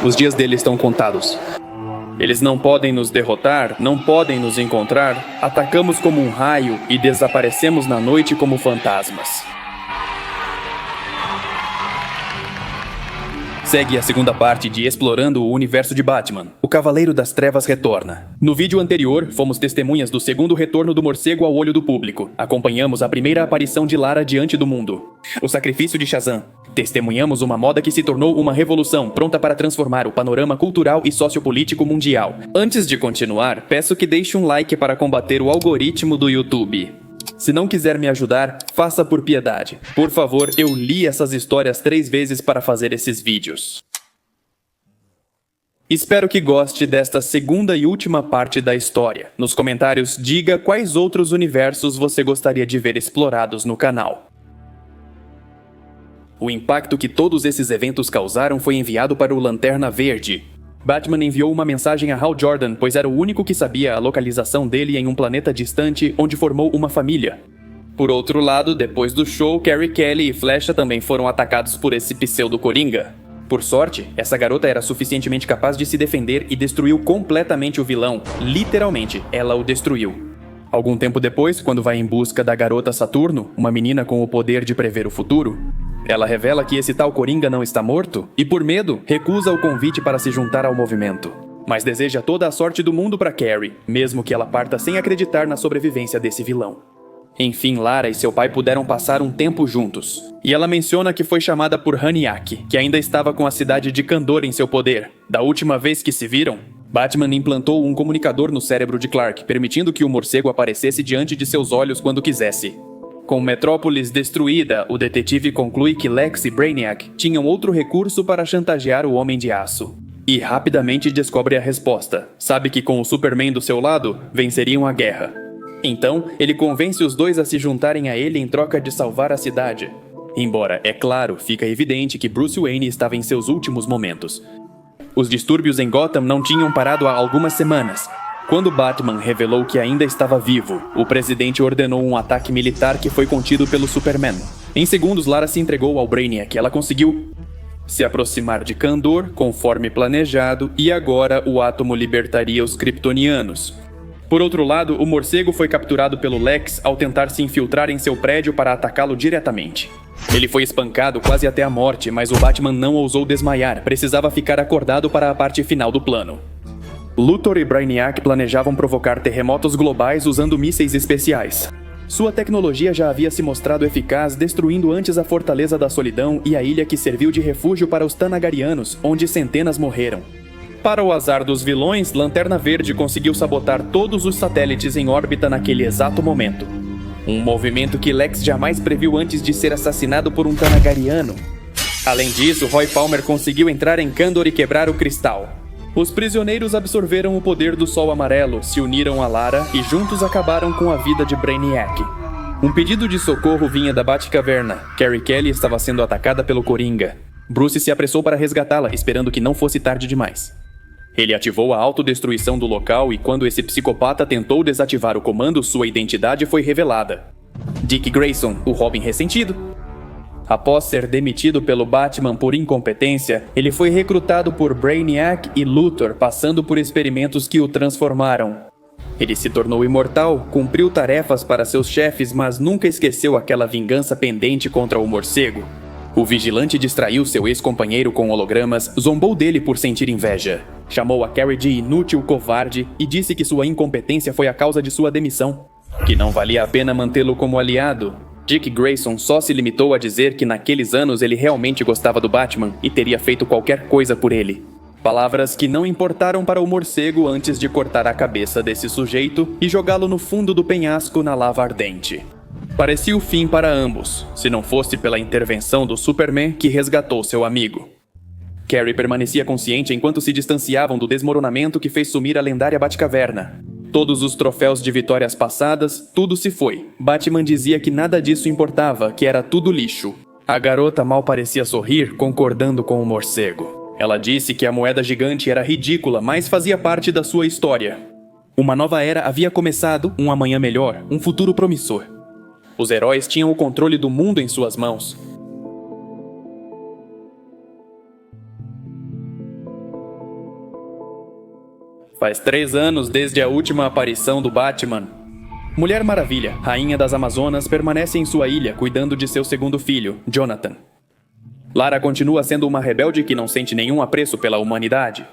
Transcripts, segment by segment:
Os dias dele estão contados. Eles não podem nos derrotar, não podem nos encontrar. Atacamos como um raio e desaparecemos na noite como fantasmas. Segue a segunda parte de Explorando o Universo de Batman. O Cavaleiro das Trevas retorna. No vídeo anterior, fomos testemunhas do segundo retorno do morcego ao olho do público. Acompanhamos a primeira aparição de Lara diante do mundo. O sacrifício de Shazam. Testemunhamos uma moda que se tornou uma revolução, pronta para transformar o panorama cultural e sociopolítico mundial. Antes de continuar, peço que deixe um like para combater o algoritmo do YouTube. Se não quiser me ajudar, faça por piedade. Por favor, eu li essas histórias 3 vezes para fazer esses vídeos. Espero que goste desta segunda e última parte da história. Nos comentários, diga quais outros universos você gostaria de ver explorados no canal. O impacto que todos esses eventos causaram foi enviado para o Lanterna Verde. Batman enviou uma mensagem a Hal Jordan, pois era o único que sabia a localização dele em um planeta distante onde formou uma família. Por outro lado, depois do show, Carrie Kelly e Flecha também foram atacados por esse pseudo-coringa. Por sorte, essa garota era suficientemente capaz de se defender e destruiu completamente o vilão. Literalmente, ela o destruiu. Algum tempo depois, quando vai em busca da garota Saturno, uma menina com o poder de prever o futuro, ela revela que esse tal Coringa não está morto e, por medo, recusa o convite para se juntar ao movimento. Mas deseja toda a sorte do mundo para Carrie, mesmo que ela parta sem acreditar na sobrevivência desse vilão. Enfim, Lara e seu pai puderam passar um tempo juntos. E ela menciona que foi chamada por Haniak, que ainda estava com a cidade de Kandor em seu poder. Da última vez que se viram, Batman implantou um comunicador no cérebro de Clark, permitindo que o morcego aparecesse diante de seus olhos quando quisesse. Com Metrópolis destruída, o detetive conclui que Lex e Brainiac tinham outro recurso para chantagear o Homem de Aço. E rapidamente descobre a resposta. Sabe que com o Superman do seu lado, venceriam a guerra. Então, ele convence os dois a se juntarem a ele em troca de salvar a cidade. Embora, é claro, fica evidente que Bruce Wayne estava em seus últimos momentos. Os distúrbios em Gotham não tinham parado há algumas semanas. Quando Batman revelou que ainda estava vivo, o presidente ordenou um ataque militar que foi contido pelo Superman. Em segundos, Lara se entregou ao Brainiac. Ela conseguiu se aproximar de Kandor, conforme planejado, e agora o átomo libertaria os kryptonianos. Por outro lado, o morcego foi capturado pelo Lex ao tentar se infiltrar em seu prédio para atacá-lo diretamente. Ele foi espancado quase até a morte, mas o Batman não ousou desmaiar, precisava ficar acordado para a parte final do plano. Luthor e Brainiac planejavam provocar terremotos globais usando mísseis especiais. Sua tecnologia já havia se mostrado eficaz, destruindo antes a Fortaleza da Solidão e a ilha que serviu de refúgio para os Tanagarianos, onde centenas morreram. Para o azar dos vilões, Lanterna Verde conseguiu sabotar todos os satélites em órbita naquele exato momento. Um movimento que Lex jamais previu antes de ser assassinado por um Tanagariano. Além disso, Roy Palmer conseguiu entrar em Kandor e quebrar o cristal. Os prisioneiros absorveram o poder do Sol Amarelo, se uniram a Lara e juntos acabaram com a vida de Brainiac. Um pedido de socorro vinha da Batcaverna. Carrie Kelly estava sendo atacada pelo Coringa. Bruce se apressou para resgatá-la, esperando que não fosse tarde demais. Ele ativou a autodestruição do local e quando esse psicopata tentou desativar o comando, sua identidade foi revelada. Dick Grayson, o Robin ressentido. Após ser demitido pelo Batman por incompetência, ele foi recrutado por Brainiac e Luthor, passando por experimentos que o transformaram. Ele se tornou imortal, cumpriu tarefas para seus chefes, mas nunca esqueceu aquela vingança pendente contra o morcego. O vigilante distraiu seu ex-companheiro com hologramas, zombou dele por sentir inveja. Chamou a Carrie de inútil covarde e disse que sua incompetência foi a causa de sua demissão. Que não valia a pena mantê-lo como aliado. Dick Grayson só se limitou a dizer que naqueles anos ele realmente gostava do Batman e teria feito qualquer coisa por ele. Palavras que não importaram para o morcego antes de cortar a cabeça desse sujeito e jogá-lo no fundo do penhasco na lava ardente. Parecia o fim para ambos, se não fosse pela intervenção do Superman que resgatou seu amigo. Carrie permanecia consciente enquanto se distanciavam do desmoronamento que fez sumir a lendária Batcaverna. Todos os troféus de vitórias passadas, tudo se foi. Batman dizia que nada disso importava, que era tudo lixo. A garota mal parecia sorrir, concordando com o morcego. Ela disse que a moeda gigante era ridícula, mas fazia parte da sua história. Uma nova era havia começado, um amanhã melhor, um futuro promissor. Os heróis tinham o controle do mundo em suas mãos. Faz 3 anos desde a última aparição do Batman. Mulher Maravilha, rainha das Amazonas, permanece em sua ilha cuidando de seu segundo filho, Jonathan. Lara continua sendo uma rebelde que não sente nenhum apreço pela humanidade.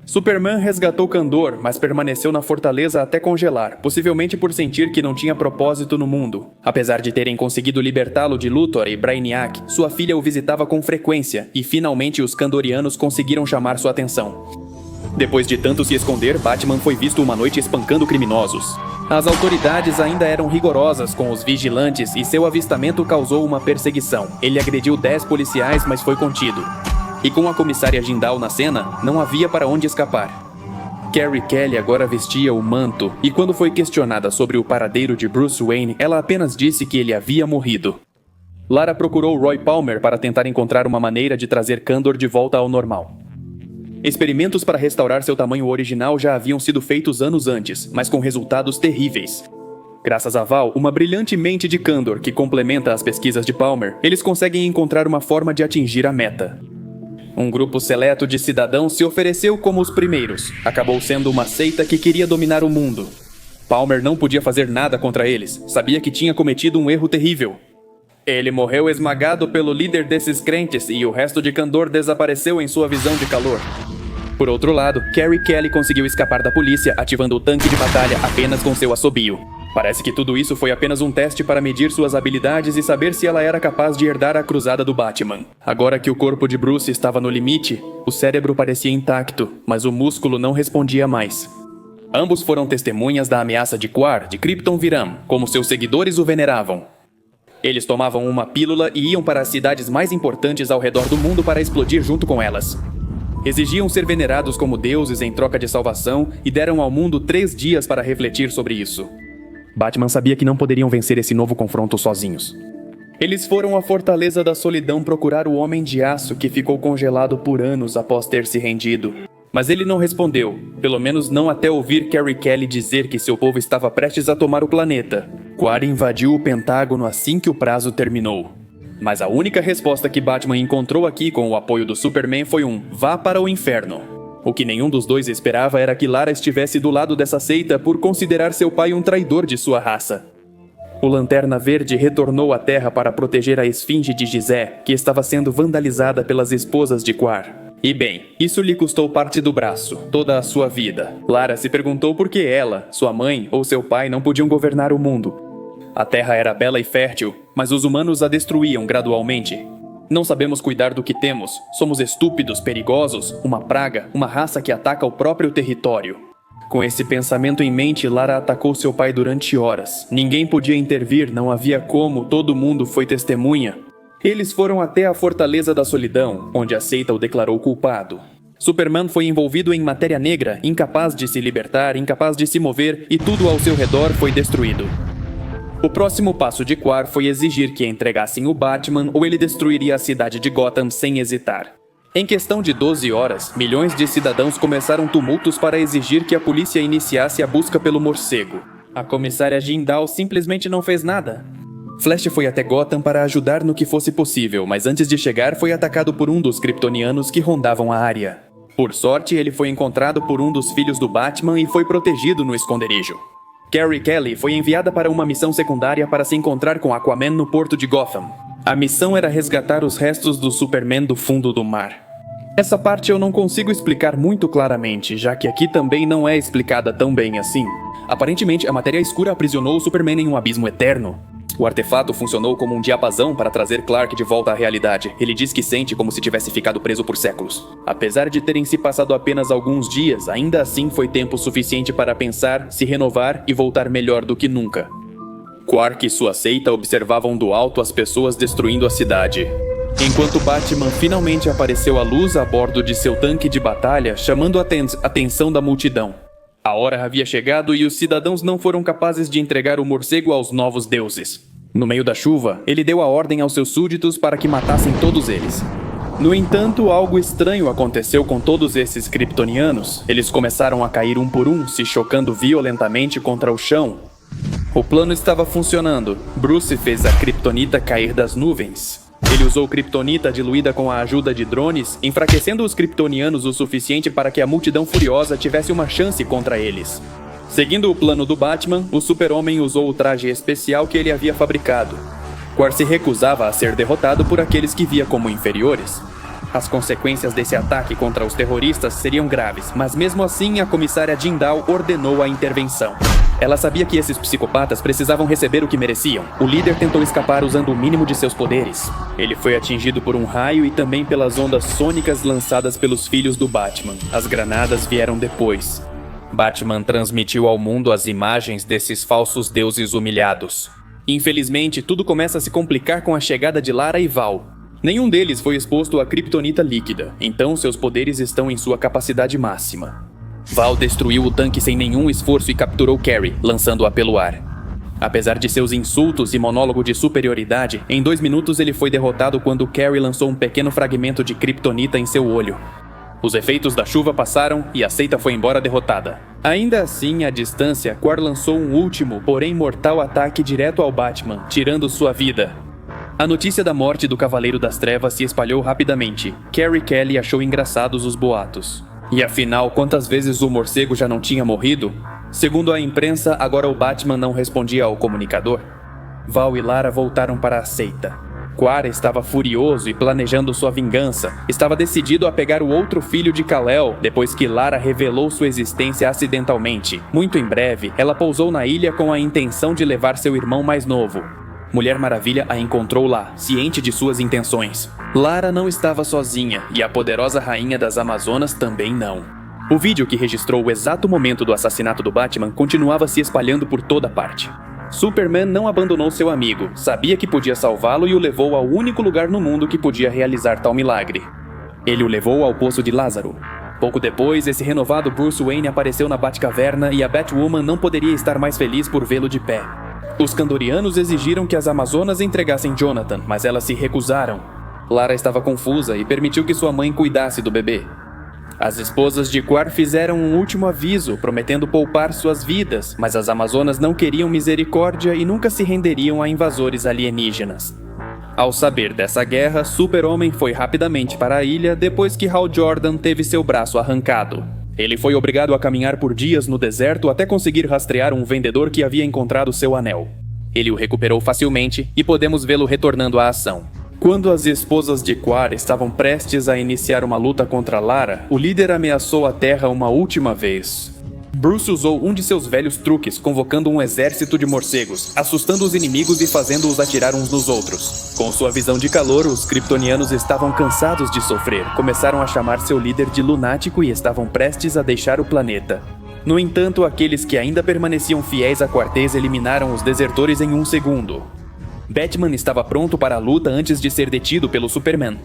Superman resgatou Kandor, mas permaneceu na fortaleza até congelar, possivelmente por sentir que não tinha propósito no mundo. Apesar de terem conseguido libertá-lo de Luthor e Brainiac, sua filha o visitava com frequência e finalmente os Kandorianos conseguiram chamar sua atenção. Depois de tanto se esconder, Batman foi visto uma noite espancando criminosos. As autoridades ainda eram rigorosas com os vigilantes e seu avistamento causou uma perseguição. Ele agrediu 10 policiais, mas foi contido. E com a comissária Jindal na cena, não havia para onde escapar. Carrie Kelly agora vestia o manto, e quando foi questionada sobre o paradeiro de Bruce Wayne, ela apenas disse que ele havia morrido. Lara procurou Roy Palmer para tentar encontrar uma maneira de trazer Kandor de volta ao normal. Experimentos para restaurar seu tamanho original já haviam sido feitos anos antes, mas com resultados terríveis. Graças a Val, uma brilhante mente de Kandor que complementa as pesquisas de Palmer, eles conseguem encontrar uma forma de atingir a meta. Um grupo seleto de cidadãos se ofereceu como os primeiros. Acabou sendo uma seita que queria dominar o mundo. Palmer não podia fazer nada contra eles. Sabia que tinha cometido um erro terrível. Ele morreu esmagado pelo líder desses crentes e o resto de Kandor desapareceu em sua visão de calor. Por outro lado, Carrie Kelly conseguiu escapar da polícia ativando o tanque de batalha apenas com seu assobio. Parece que tudo isso foi apenas um teste para medir suas habilidades e saber se ela era capaz de herdar a cruzada do Batman. Agora que o corpo de Bruce estava no limite, o cérebro parecia intacto, mas o músculo não respondia mais. Ambos foram testemunhas da ameaça de Quar, de Krypton Viram, como seus seguidores o veneravam. Eles tomavam uma pílula e iam para as cidades mais importantes ao redor do mundo para explodir junto com elas. Exigiam ser venerados como deuses em troca de salvação e deram ao mundo 3 dias para refletir sobre isso. Batman sabia que não poderiam vencer esse novo confronto sozinhos. Eles foram à Fortaleza da Solidão procurar o Homem de Aço que ficou congelado por anos após ter se rendido. Mas ele não respondeu, pelo menos não até ouvir Carrie Kelly dizer que seu povo estava prestes a tomar o planeta. Quar invadiu o Pentágono assim que o prazo terminou. Mas a única resposta que Batman encontrou aqui com o apoio do Superman foi um "vá para o inferno". O que nenhum dos dois esperava era que Lara estivesse do lado dessa seita por considerar seu pai um traidor de sua raça. O Lanterna Verde retornou à Terra para proteger a esfinge de Gizé, que estava sendo vandalizada pelas esposas de Quar. E bem, isso lhe custou parte do braço, toda a sua vida. Lara se perguntou por que ela, sua mãe ou seu pai não podiam governar o mundo. A Terra era bela e fértil, mas os humanos a destruíam gradualmente. Não sabemos cuidar do que temos, somos estúpidos, perigosos, uma praga, uma raça que ataca o próprio território. Com esse pensamento em mente, Lara atacou seu pai durante horas. Ninguém podia intervir, não havia como, todo mundo foi testemunha. Eles foram até a Fortaleza da Solidão, onde a seita o declarou culpado. Superman foi envolvido em matéria negra, incapaz de se libertar, incapaz de se mover, e tudo ao seu redor foi destruído. O próximo passo de Quar foi exigir que entregassem o Batman ou ele destruiria a cidade de Gotham sem hesitar. Em questão de 12 horas, milhões de cidadãos começaram tumultos para exigir que a polícia iniciasse a busca pelo morcego. A comissária Jindal simplesmente não fez nada. Flash foi até Gotham para ajudar no que fosse possível, mas antes de chegar foi atacado por um dos kryptonianos que rondavam a área. Por sorte, ele foi encontrado por um dos filhos do Batman e foi protegido no esconderijo. Carrie Kelly foi enviada para uma missão secundária para se encontrar com Aquaman no porto de Gotham. A missão era resgatar os restos do Superman do fundo do mar. Essa parte eu não consigo explicar muito claramente, já que aqui também não é explicada tão bem assim. Aparentemente, a matéria escura aprisionou o Superman em um abismo eterno. O artefato funcionou como um diapasão para trazer Clark de volta à realidade. Ele diz que sente como se tivesse ficado preso por séculos. Apesar de terem se passado apenas alguns dias, ainda assim foi tempo suficiente para pensar, se renovar e voltar melhor do que nunca. Quark e sua seita observavam do alto as pessoas destruindo a cidade. Enquanto Batman finalmente apareceu à luz a bordo de seu tanque de batalha, chamando a atenção da multidão. A hora havia chegado e os cidadãos não foram capazes de entregar o morcego aos novos deuses. No meio da chuva, ele deu a ordem aos seus súditos para que matassem todos eles. No entanto, algo estranho aconteceu com todos esses kryptonianos. Eles começaram a cair um por um, se chocando violentamente contra o chão. O plano estava funcionando. Bruce fez a kryptonita cair das nuvens. Ele usou kryptonita diluída com a ajuda de drones, enfraquecendo os kryptonianos o suficiente para que a multidão furiosa tivesse uma chance contra eles. Seguindo o plano do Batman, o Super-Homem usou o traje especial que ele havia fabricado. Quar se recusava a ser derrotado por aqueles que via como inferiores. As consequências desse ataque contra os terroristas seriam graves, mas mesmo assim a comissária Jindal ordenou a intervenção. Ela sabia que esses psicopatas precisavam receber o que mereciam. O líder tentou escapar usando o mínimo de seus poderes. Ele foi atingido por um raio e também pelas ondas sônicas lançadas pelos filhos do Batman. As granadas vieram depois. Batman transmitiu ao mundo as imagens desses falsos deuses humilhados. Infelizmente, tudo começa a se complicar com a chegada de Lara e Val. Nenhum deles foi exposto à kryptonita líquida, então seus poderes estão em sua capacidade máxima. Val destruiu o tanque sem nenhum esforço e capturou Carrie, lançando-a pelo ar. Apesar de seus insultos e monólogo de superioridade, em 2 minutos ele foi derrotado quando Carrie lançou um pequeno fragmento de kryptonita em seu olho. Os efeitos da chuva passaram e a seita foi embora derrotada. Ainda assim, à distância, Quar lançou um último, porém mortal ataque direto ao Batman, tirando sua vida. A notícia da morte do Cavaleiro das Trevas se espalhou rapidamente. Carrie Kelly achou engraçados os boatos. E afinal, quantas vezes o morcego já não tinha morrido? Segundo a imprensa, agora o Batman não respondia ao comunicador. Val e Lara voltaram para a seita. Quar estava furioso e planejando sua vingança. Estava decidido a pegar o outro filho de Kal-El, depois que Lara revelou sua existência acidentalmente. Muito em breve, ela pousou na ilha com a intenção de levar seu irmão mais novo. Mulher Maravilha a encontrou lá, ciente de suas intenções. Lara não estava sozinha, e a poderosa rainha das Amazonas também não. O vídeo que registrou o exato momento do assassinato do Batman continuava se espalhando por toda parte. Superman não abandonou seu amigo, sabia que podia salvá-lo e o levou ao único lugar no mundo que podia realizar tal milagre. Ele o levou ao Poço de Lázaro. Pouco depois, esse renovado Bruce Wayne apareceu na Batcaverna e a Batwoman não poderia estar mais feliz por vê-lo de pé. Os Kandorianos exigiram que as Amazonas entregassem Jonathan, mas elas se recusaram. Lara estava confusa e permitiu que sua mãe cuidasse do bebê. As esposas de Quar fizeram um último aviso, prometendo poupar suas vidas, mas as Amazonas não queriam misericórdia e nunca se renderiam a invasores alienígenas. Ao saber dessa guerra, Super-Homem foi rapidamente para a ilha depois que Hal Jordan teve seu braço arrancado. Ele foi obrigado a caminhar por dias no deserto até conseguir rastrear um vendedor que havia encontrado seu anel. Ele o recuperou facilmente e podemos vê-lo retornando à ação. Quando as esposas de Quar estavam prestes a iniciar uma luta contra Lara, o líder ameaçou a Terra uma última vez. Bruce usou um de seus velhos truques, convocando um exército de morcegos, assustando os inimigos e fazendo-os atirar uns nos outros. Com sua visão de calor, os kryptonianos estavam cansados de sofrer, começaram a chamar seu líder de lunático e estavam prestes a deixar o planeta. No entanto, aqueles que ainda permaneciam fiéis a Quartez eliminaram os desertores em 1 segundo. Batman estava pronto para a luta antes de ser detido pelo Superman.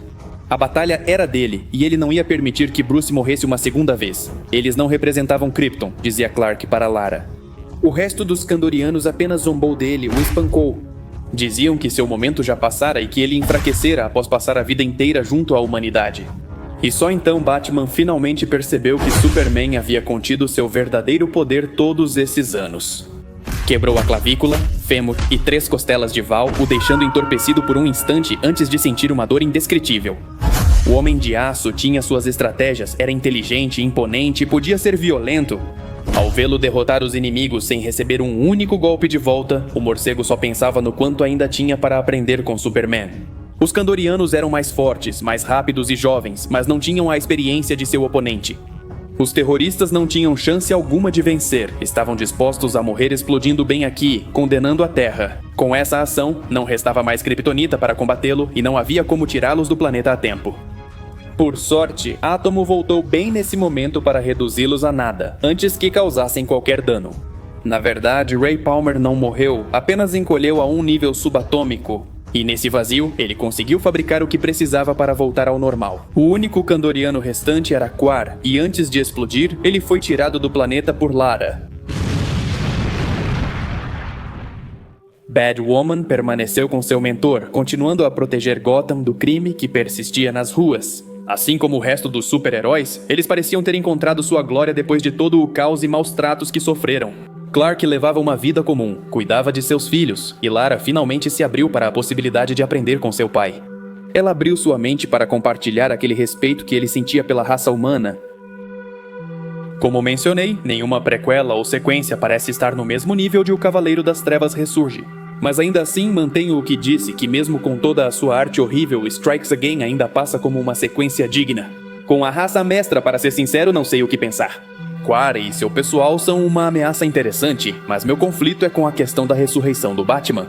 A batalha era dele, e ele não ia permitir que Bruce morresse uma segunda vez. Eles não representavam Krypton, dizia Clark para Lara. O resto dos Kandorianos apenas zombou dele, o espancou. Diziam que seu momento já passara e que ele enfraquecera após passar a vida inteira junto à humanidade. E só então Batman finalmente percebeu que Superman havia contido seu verdadeiro poder todos esses anos. Quebrou a clavícula, fêmur e 3 costelas de Val, o deixando entorpecido por um instante antes de sentir uma dor indescritível. O Homem de Aço tinha suas estratégias, era inteligente, imponente e podia ser violento. Ao vê-lo derrotar os inimigos sem receber um único golpe de volta, o morcego só pensava no quanto ainda tinha para aprender com Superman. Os Kandorianos eram mais fortes, mais rápidos e jovens, mas não tinham a experiência de seu oponente. Os terroristas não tinham chance alguma de vencer, estavam dispostos a morrer explodindo bem aqui, condenando a Terra. Com essa ação, não restava mais kryptonita para combatê-lo e não havia como tirá-los do planeta a tempo. Por sorte, Átomo voltou bem nesse momento para reduzi-los a nada, antes que causassem qualquer dano. Na verdade, Ray Palmer não morreu, apenas encolheu a um nível subatômico. E nesse vazio, ele conseguiu fabricar o que precisava para voltar ao normal. O único Kandoriano restante era Quar, e antes de explodir, ele foi tirado do planeta por Lara. Batwoman permaneceu com seu mentor, continuando a proteger Gotham do crime que persistia nas ruas. Assim como o resto dos super-heróis, eles pareciam ter encontrado sua glória depois de todo o caos e maus tratos que sofreram. Clark levava uma vida comum, cuidava de seus filhos, e Lara finalmente se abriu para a possibilidade de aprender com seu pai. Ela abriu sua mente para compartilhar aquele respeito que ele sentia pela raça humana. Como mencionei, nenhuma prequela ou sequência parece estar no mesmo nível de O Cavaleiro das Trevas Ressurge. Mas ainda assim mantenho o que disse, que mesmo com toda a sua arte horrível, Strikes Again ainda passa como uma sequência digna. Com a raça mestra, para ser sincero, não sei o que pensar. Quarry e seu pessoal são uma ameaça interessante, mas meu conflito é com a questão da ressurreição do Batman.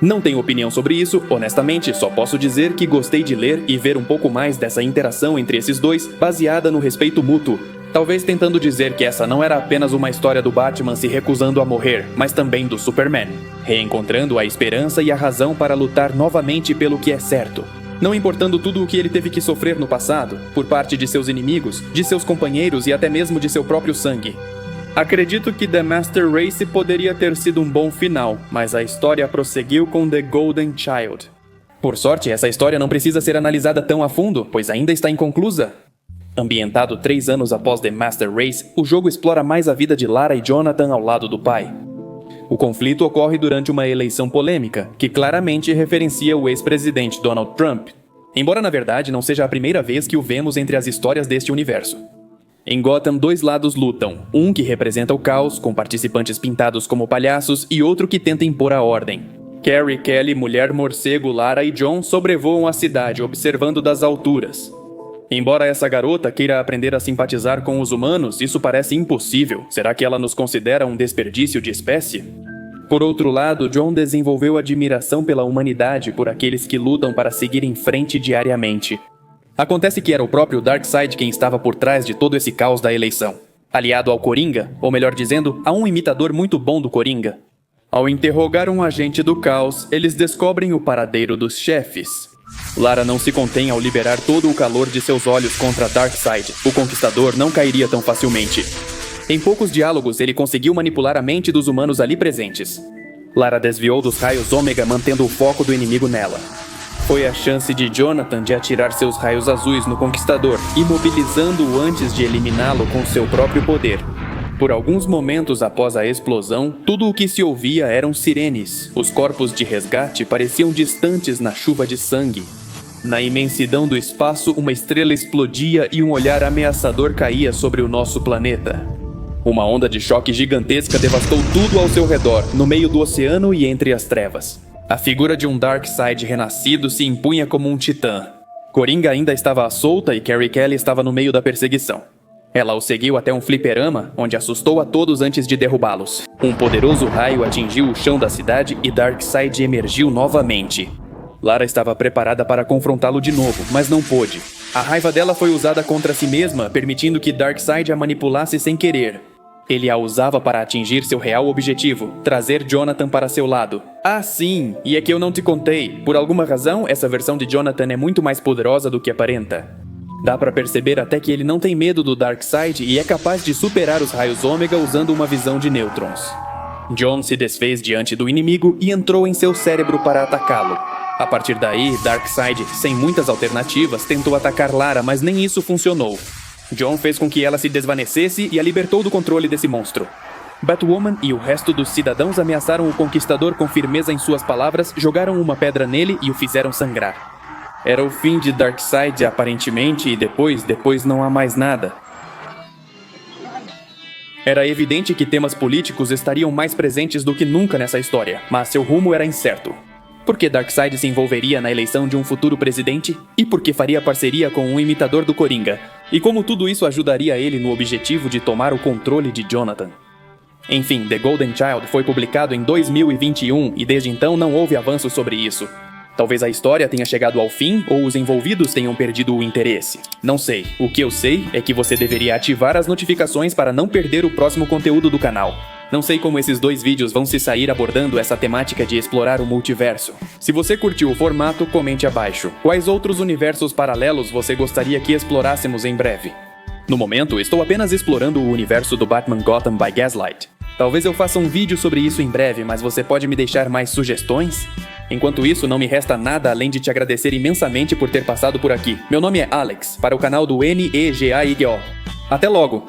Não tenho opinião sobre isso, honestamente, só posso dizer que gostei de ler e ver um pouco mais dessa interação entre esses dois, baseada no respeito mútuo. Talvez tentando dizer que essa não era apenas uma história do Batman se recusando a morrer, mas também do Superman, reencontrando a esperança e a razão para lutar novamente pelo que é certo. Não importando tudo o que ele teve que sofrer no passado, por parte de seus inimigos, de seus companheiros e até mesmo de seu próprio sangue. Acredito que The Master Race poderia ter sido um bom final, mas a história prosseguiu com The Golden Child. Por sorte, essa história não precisa ser analisada tão a fundo, pois ainda está inconclusa. Ambientado 3 anos após The Master Race, o jogo explora mais a vida de Lara e Jonathan ao lado do pai. O conflito ocorre durante uma eleição polêmica, que claramente referencia o ex-presidente Donald Trump, embora na verdade não seja a primeira vez que o vemos entre as histórias deste universo. Em Gotham, 2 lados lutam, um que representa o caos, com participantes pintados como palhaços, e outro que tenta impor a ordem. Carrie, Kelly, Mulher Morcego, Lara e John sobrevoam a cidade, observando das alturas. Embora essa garota queira aprender a simpatizar com os humanos, isso parece impossível. Será que ela nos considera um desperdício de espécie? Por outro lado, John desenvolveu admiração pela humanidade por aqueles que lutam para seguir em frente diariamente. Acontece que era o próprio Darkseid quem estava por trás de todo esse caos da eleição. Aliado ao Coringa, ou melhor dizendo, a um imitador muito bom do Coringa. Ao interrogar um agente do caos, eles descobrem o paradeiro dos chefes. Lara não se contém ao liberar todo o calor de seus olhos contra Darkseid. O Conquistador não cairia tão facilmente. Em poucos diálogos, ele conseguiu manipular a mente dos humanos ali presentes. Lara desviou dos raios Ômega, mantendo o foco do inimigo nela. Foi a chance de Jonathan de atirar seus raios azuis no Conquistador, imobilizando-o antes de eliminá-lo com seu próprio poder. Por alguns momentos após a explosão, tudo o que se ouvia eram sirenes. Os corpos de resgate pareciam distantes na chuva de sangue. Na imensidão do espaço, uma estrela explodia e um olhar ameaçador caía sobre o nosso planeta. Uma onda de choque gigantesca devastou tudo ao seu redor, no meio do oceano e entre as trevas. A figura de um Darkseid renascido se impunha como um titã. Coringa ainda estava à solta e Carrie Kelly estava no meio da perseguição. Ela o seguiu até um fliperama, onde assustou a todos antes de derrubá-los. Um poderoso raio atingiu o chão da cidade e Darkseid emergiu novamente. Lara estava preparada para confrontá-lo de novo, mas não pôde. A raiva dela foi usada contra si mesma, permitindo que Darkseid a manipulasse sem querer. Ele a usava para atingir seu real objetivo, trazer Jonathan para seu lado. Ah, sim, e é que eu não te contei. Por alguma razão, essa versão de Jonathan é muito mais poderosa do que aparenta. Dá pra perceber até que ele não tem medo do Darkseid e é capaz de superar os raios Ômega usando uma visão de nêutrons. John se desfez diante do inimigo e entrou em seu cérebro para atacá-lo. A partir daí, Darkseid, sem muitas alternativas, tentou atacar Lara, mas nem isso funcionou. John fez com que ela se desvanecesse e a libertou do controle desse monstro. Batwoman e o resto dos cidadãos ameaçaram o Conquistador com firmeza em suas palavras, jogaram uma pedra nele e o fizeram sangrar. Era o fim de Darkseid, aparentemente, e depois não há mais nada. Era evidente que temas políticos estariam mais presentes do que nunca nessa história, mas seu rumo era incerto. Por que Darkseid se envolveria na eleição de um futuro presidente? E por que faria parceria com um imitador do Coringa? E como tudo isso ajudaria ele no objetivo de tomar o controle de Jonathan? Enfim, The Golden Child foi publicado em 2021 e desde então não houve avanços sobre isso. Talvez a história tenha chegado ao fim ou os envolvidos tenham perdido o interesse. Não sei. O que eu sei é que você deveria ativar as notificações para não perder o próximo conteúdo do canal. Não sei como esses 2 vídeos vão se sair abordando essa temática de explorar o multiverso. Se você curtiu o formato, comente abaixo. Quais outros universos paralelos você gostaria que explorássemos em breve? No momento, estou apenas explorando o universo do Batman Gotham by Gaslight. Talvez eu faça um vídeo sobre isso em breve, mas você pode me deixar mais sugestões? Enquanto isso, não me resta nada além de te agradecer imensamente por ter passado por aqui. Meu nome é Alex, para o canal do NEGAIGO. Até logo!